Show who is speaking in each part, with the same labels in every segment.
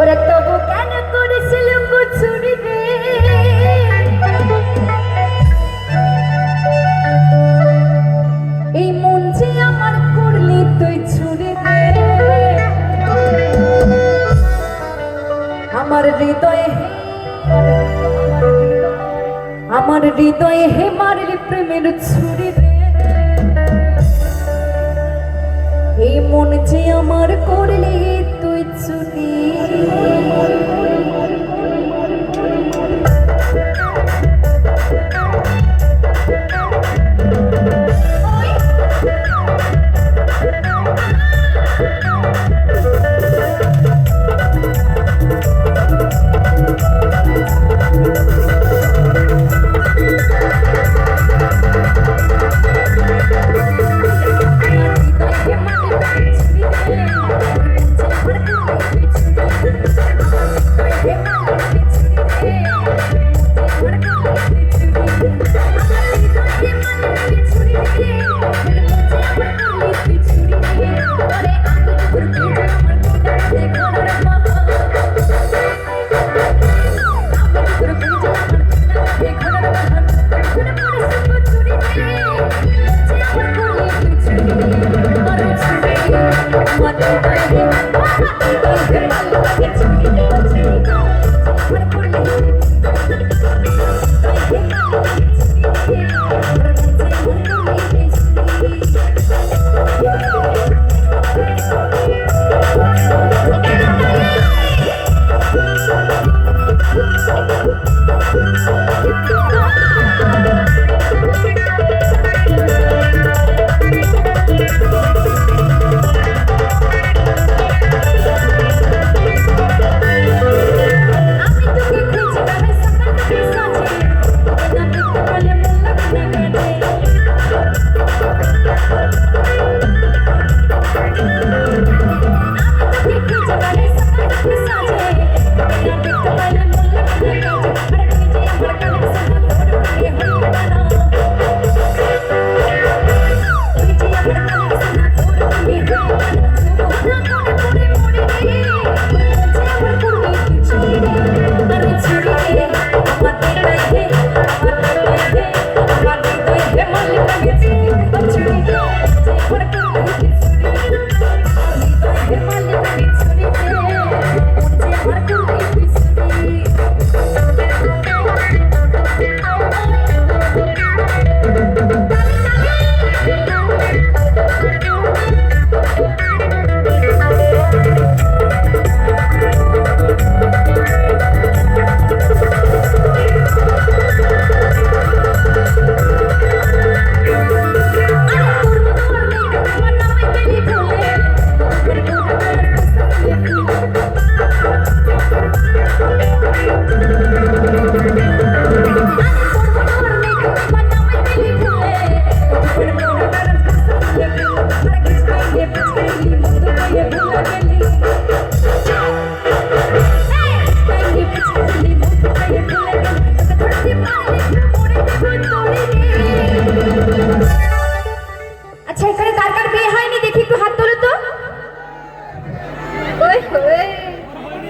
Speaker 1: ওরা তবু কেন করেছিল কুচুরি রে, এই মন যে আমার করলি তুই ছুরি রে। আমার হৃদয়ে হে মারলি প্রেমের ছুরি রে, এই মন যে আমার করলি তুই চুরি।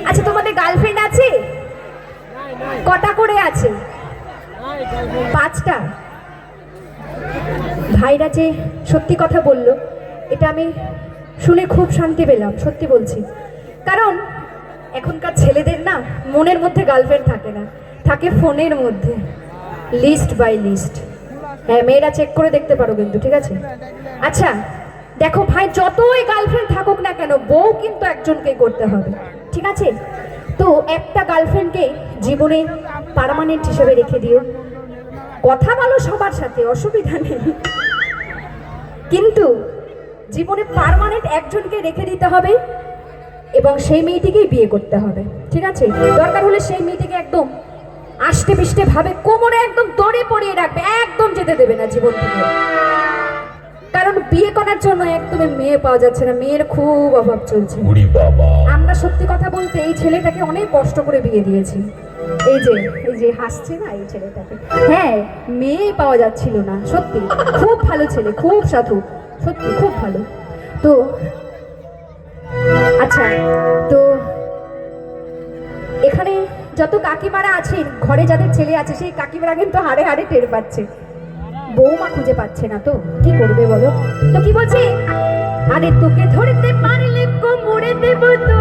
Speaker 1: আচ্ছা তোমাদের গার্লফ্রেন্ড আছে? কটা করে আছে? 5টা। ভাইরা যে সত্যি কথা বললো, এটা আমি শুনে খুব শান্তি পেলাম, সত্যি বলছি। কারণ এখনকার ছেলেদের না মনের মধ্যে গার্লফ্রেন্ড থাকে না, থাকে ফোনের মধ্যে, লিস্ট বাই লিস্ট। হ্যাঁ, মেয়েরা চেক করে দেখতে পারো কিন্তু, ঠিক আছে? আচ্ছা দেখো ভাই, যতই গার্লফ্রেন্ড থাকুক না কেন, বউ কিন্তু একজনকেই করতে হবে, ঠিক আছে? তো একটা গার্লফ্রেন্ডকে জীবনে পার্মানেন্ট হিসেবে রেখে দিও। কথা বলো সবার সাথে, অসুবিধা নেই, কিন্তু জীবনে পার্মানেন্ট একজনকে রেখে দিতে হবে এবং সেই মেয়েটিকেই বিয়ে করতে হবে, ঠিক আছে? দরকার হলে সেই মেয়েটিকে একদম আষ্টে পিষ্টে ভাবে কোমরে একদম দড়ি পরিয়ে রাখবে, একদম যেতে দেবে না জীবন থেকে। কারণ বিয়ে করার জন্য একদমই মেয়ে পাওয়া যাচ্ছে না, মেয়ের খুব অভাব চলছে। আমরা সত্যি কথা বলতে এই ছেলেটাকে অনেক কষ্ট করে বিয়ে দিয়েছি। এই যে হাসছে না এই ছেলেটাকে, হ্যাঁ, মেয়ে পাওয়া যাচ্ছিল না, সত্যি খুব ভালো ছেলে, খুব সাধু, সত্যি খুব ভালো। তো আচ্ছা, তো এখানে যত কাকিমারা আছেন, ঘরে যাদের ছেলে আছে সেই কাকিমারা কিন্তু হাড়ে হাড়ে টের পাচ্ছে, বৌমা খুঁজে পাচ্ছে না, তো কি করবে বলো? তো কি বলছে, আরে তোকে ধরতে পারলে কোমরে দেব তো